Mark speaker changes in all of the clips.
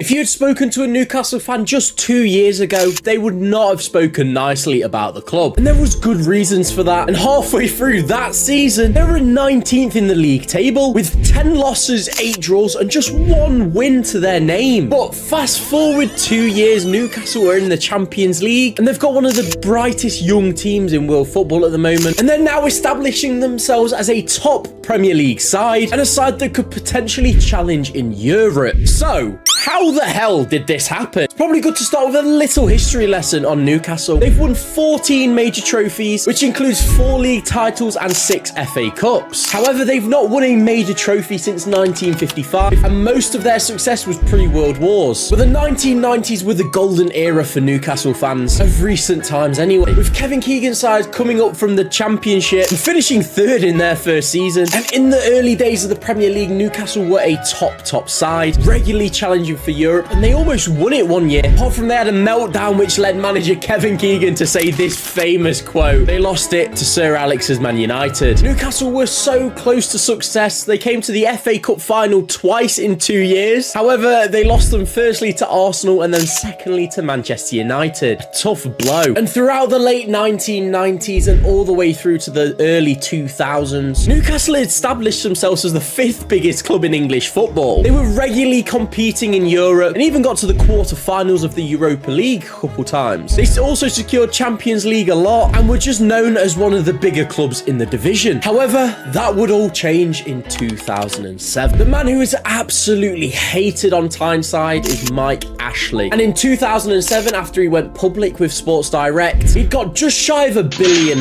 Speaker 1: If you had spoken to a Newcastle fan just 2 years ago, they would not have spoken nicely about the club. And there was good reasons for that. And halfway through that season, they were 19th in the league table with 10 losses, 8 draws, and just 1 win to their name. But fast forward 2 years, Newcastle are in the Champions League, and they've got one of the brightest young teams in world football at the moment. And they're now establishing themselves as a top Premier League side, and a side that could potentially challenge in Europe. So, how the hell did this happen? It's probably good to start with a little history lesson on Newcastle. They've won 14 major trophies, which includes 4 league titles and 6 FA Cups. However, they've not won a major trophy since 1955, and most of their success was pre-World Wars. But the 1990s were the golden era for Newcastle fans, of recent times anyway, with Kevin Keegan's side coming up from the Championship and finishing 3rd in their first season. And in the early days of the Premier League, Newcastle were a top side, regularly challenging for Europe, and they almost won it one year. Apart from they had a meltdown which led manager Kevin Keegan to say this famous quote: "They lost it to Sir Alex's Man United." Newcastle were so close to success, they came to the FA Cup final twice in 2 years. However, they lost them firstly to Arsenal and then secondly to Manchester United. A tough blow. And throughout the late 1990s and all the way through to the early 2000s, Newcastle had established themselves as the 5th biggest club in English football. They were regularly competing in Europe and even got to the quarter-finals of the Europa League a couple times. They also secured Champions League a lot and were just known as one of the bigger clubs in the division. However, that would all change in 2007. The man who is absolutely hated on Tyneside is Mike Ashley. And in 2007, after he went public with Sports Direct, he'd got just shy of £1 billion.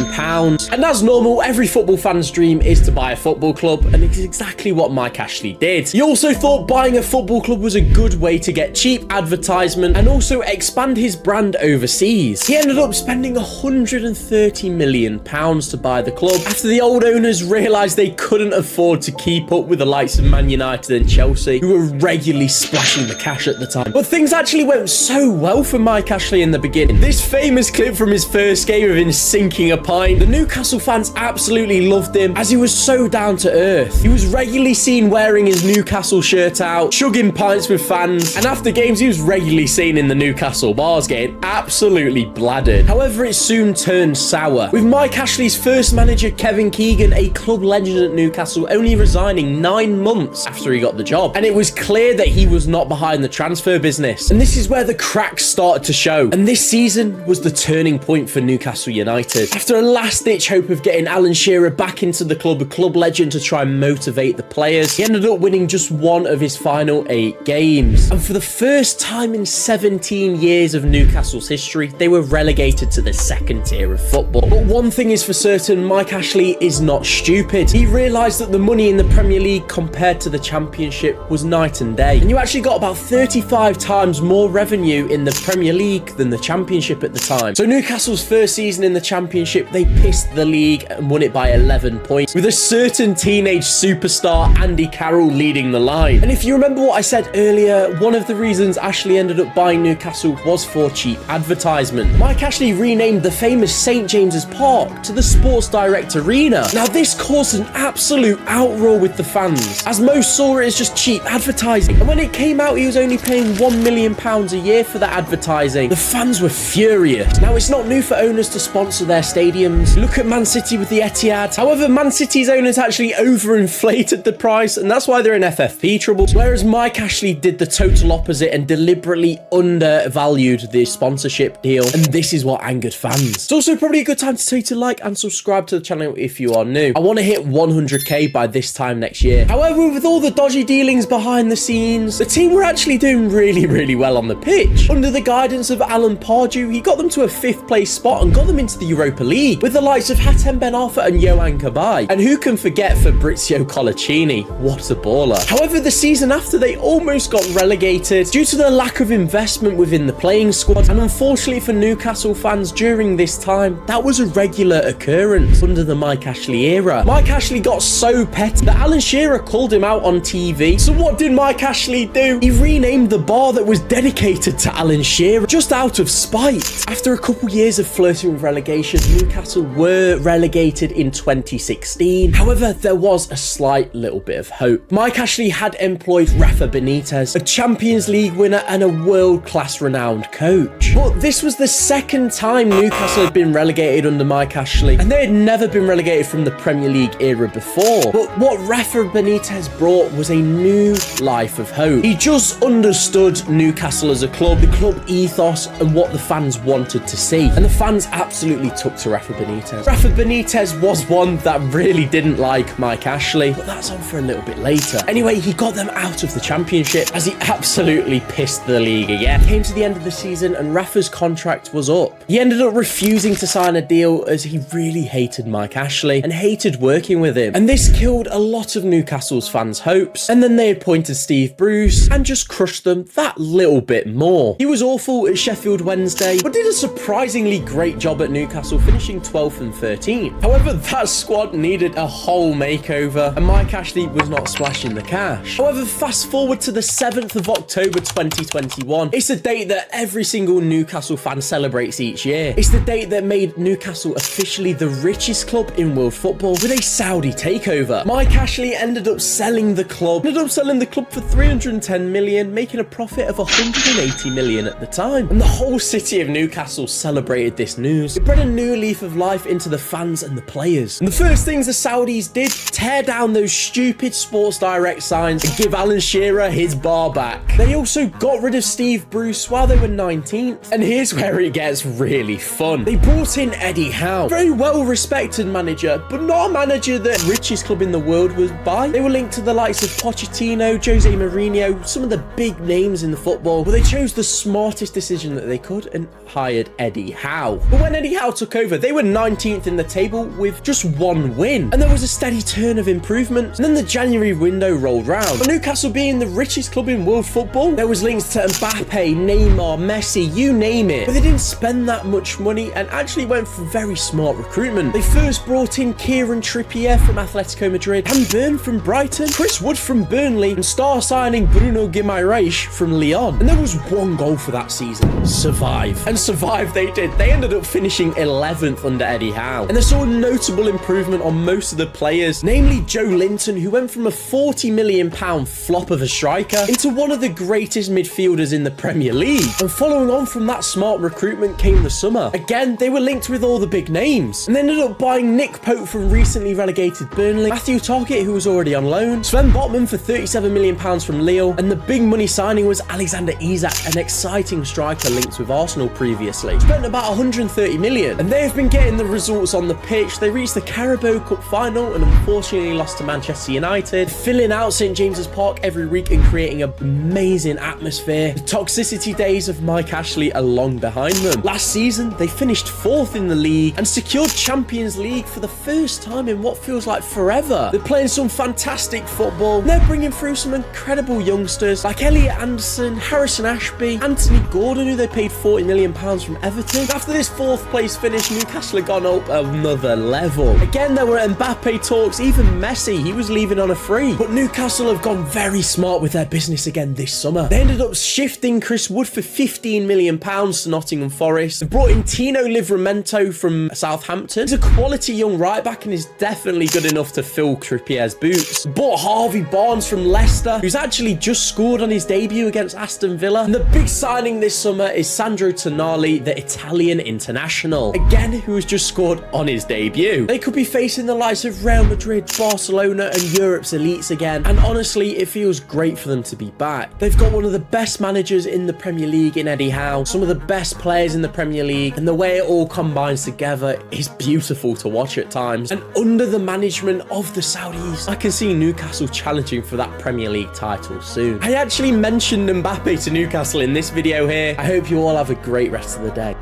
Speaker 1: And as normal, every football fan's dream is to buy a football club, and it's exactly what Mike Ashley did. He also thought buying a football club was a good way to get cheap advertisement and also expand his brand overseas. He ended up spending £130 million to buy the club after the old owners realised they couldn't afford to keep up with the likes of Man United and Chelsea, who were regularly splashing the cash at the time. But things actually went so well for Mike Ashley in the beginning. This famous clip from his first game of him sinking a pint, the Newcastle fans absolutely loved him as he was so down to earth. He was regularly seen wearing his Newcastle shirt out, chugging pints with fans, and after games he was regularly seen in the Newcastle bars getting absolutely bladdered. However, it soon turned sour, with Mike Ashley's first manager Kevin Keegan, a club legend at Newcastle, only resigning 9 months after he got the job. And it was clear that he was not behind the transfer business. And this is where the cracks started to show. And this season was the turning point for Newcastle United. After a last-ditch hope of getting Alan Shearer back into the club, a club legend, to try and motivate the players, he ended up winning just 1 of his final 8 games. And for the first time in 17 years of Newcastle's history, they were relegated to the 2nd tier of football. But one thing is for certain, Mike Ashley is not stupid. He realised that the money in the Premier League compared to the Championship was night and day. And you actually got about 35 times more revenue in the Premier League than the Championship at the time. So Newcastle's first season in the Championship, they pissed the league and won it by 11 points, with a certain teenage superstar Andy Carroll leading the line. And if you remember what I said earlier, one of the reasons Ashley ended up buying Newcastle was for cheap advertisement. Mike Ashley renamed the famous St James's Park to the Sports Direct Arena. Now this caused an absolute outroar with the fans, as most saw it as just cheap advertising. And when it came out he was only paying £1 million a year for that advertising, the fans were furious. Now it's not new for owners to sponsor their stadiums. Look at Man City with the Etihad. However, Man City's owners actually overinflated the price, and that's why they're in FFP trouble. Whereas Mike Ashley did the total opposite and deliberately undervalued the sponsorship deal, and this is what angered fans. It's also probably a good time to tell you to like and subscribe to the channel if you are new. I want to hit 100k by this time next year. However, with all the dodgy dealings behind the scenes, the team were actually doing really well on the pitch. Under the guidance of Alan Pardew, he got them to a 5th place spot and got them into the Europa League with the likes of Hatem Ben Arfa and Johan Cabaye. And who can forget Fabrizio Colaccini? What a baller. However, the season after, they almost got relegated due to the lack of investment within the playing squad. And unfortunately for Newcastle fans, during this time, that was a regular occurrence under the Mike Ashley era. Mike Ashley got so petty that Alan Shearer called him out on TV. So what did Mike Ashley do? He renamed the bar that was dedicated to Alan Shearer just out of spite. After a couple years of flirting with relegation, Newcastle were relegated in 2016. However, there was a slight little bit of hope. Mike Ashley had employed Rafa Benitez, a Champions League winner and a world-class renowned coach. But this was the second time Newcastle had been relegated under Mike Ashley, and they had never been relegated from the Premier League era before. But what Rafa Benitez brought was a new life of hope. He just understood Newcastle as a club, the club ethos, and what the fans wanted to see. And the fans absolutely took to Rafa Benitez. Rafa Benitez was one that really didn't like Mike Ashley, but that's on for a little bit later. Anyway, he got them out of the championship as he absolutely pissed the league again. Came to the end of the season and Rafa's contract was up. He ended up refusing to sign a deal as he really hated Mike Ashley and hated working with him. And this killed a lot of Newcastle's fans' hopes. And then they appointed Steve Bruce and just crushed them that little bit more. He was awful at Sheffield Wednesday, but did a surprisingly great job at Newcastle, finishing 12th and 13th. However, that squad needed a whole makeover, and Mike Ashley was not splashing the cash. However, fast forward to the 7th of October 2021. It's a date that every single Newcastle fan celebrates each year. It's the date that made Newcastle officially the richest club in world football with a Saudi takeover. Mike Ashley ended up selling the club for 310 million, making a profit of 180 million at the time. And the whole city of Newcastle celebrated this news. It brought a new leaf of life into the fans and the players. And the first things the Saudis did, tear down those stupid Sports Direct signs and give Alan Shearer his bar back. They also got rid of Steve Bruce while they were 19th. And here's where it gets really fun. They brought in Eddie Howe, very well respected manager, but not a manager that the richest club in the world was by. They were linked to the likes of Pochettino, Jose Mourinho, some of the big names in the football, but they chose the smartest decision that they could and hired Eddie Howe. But when Eddie Howe took over, they were 19th in the table with just one win, and there was a steady turn of improvement. And then the January window rolled round. But Newcastle being the richest club in world football, there was links to Mbappe, Neymar, Messi, you name it. But they didn't spend that much money and actually went for very smart recruitment. They first brought in Kieran Trippier from Atletico Madrid, Van Burn from Brighton, Chris Wood from Burnley, and star signing Bruno Guimaraes from Lyon. And there was one goal for that season: survive. And survive they did. They ended up finishing 11th under Eddie Howe. And they saw a notable improvement on most of the players, namely Joe Linton, who went from a £40 million flop of a striker into one of the greatest midfielders in the Premier League. And following on from that smart recruitment came the summer. Again, they were linked with all the big names, and they ended up buying Nick Pope from recently relegated Burnley, Matthew Targett, who was already on loan, Sven Botman for £37 million from Lille, and the big money signing was Alexander Isak, an exciting striker linked with Arsenal previously. Spent about 130 million, and they've been getting the results on the pitch. They reached the Carabao Cup final and unfortunately lost to Manchester United, filling out St James's Park every week and creating an amazing atmosphere. The toxicity days of Mike Ashley are long behind them. Last season, they finished 4th in the league and secured Champions League for the first time in what feels like forever. They're playing some fantastic football. They're bringing through some incredible youngsters like Elliot Anderson, Harrison Ashby, Anthony Gordon, who they paid £40 million from Everton. After this 4th place finish, Newcastle had gone up another level. Again, there were Mbappe talks, even Messi, he was leaving on a free. But Newcastle have gone very smart with their business again this summer. They ended up shifting Chris Wood for £15 million to Nottingham Forest. They brought in Tino Livramento from Southampton. He's a quality young right back and is definitely good enough to fill Trippier's boots. Bought Harvey Barnes from Leicester, who's actually just scored on his debut against Aston Villa. And the big signing this summer is Sandro Tonali, the Italian international, again, who has just scored on his debut. They could be facing the likes of Real Madrid, Barcelona, and Europe's elites again. And honestly, it feels great for them to be back. They've got one of the best managers in the Premier League in Eddie Howe, some of the best players in the Premier League, and the way it all combines together is beautiful to watch at times. And under the management of the Saudis, I can see Newcastle challenging for that Premier League title soon. I actually mentioned Mbappe to Newcastle in this video here. I hope you all have a great rest of the day.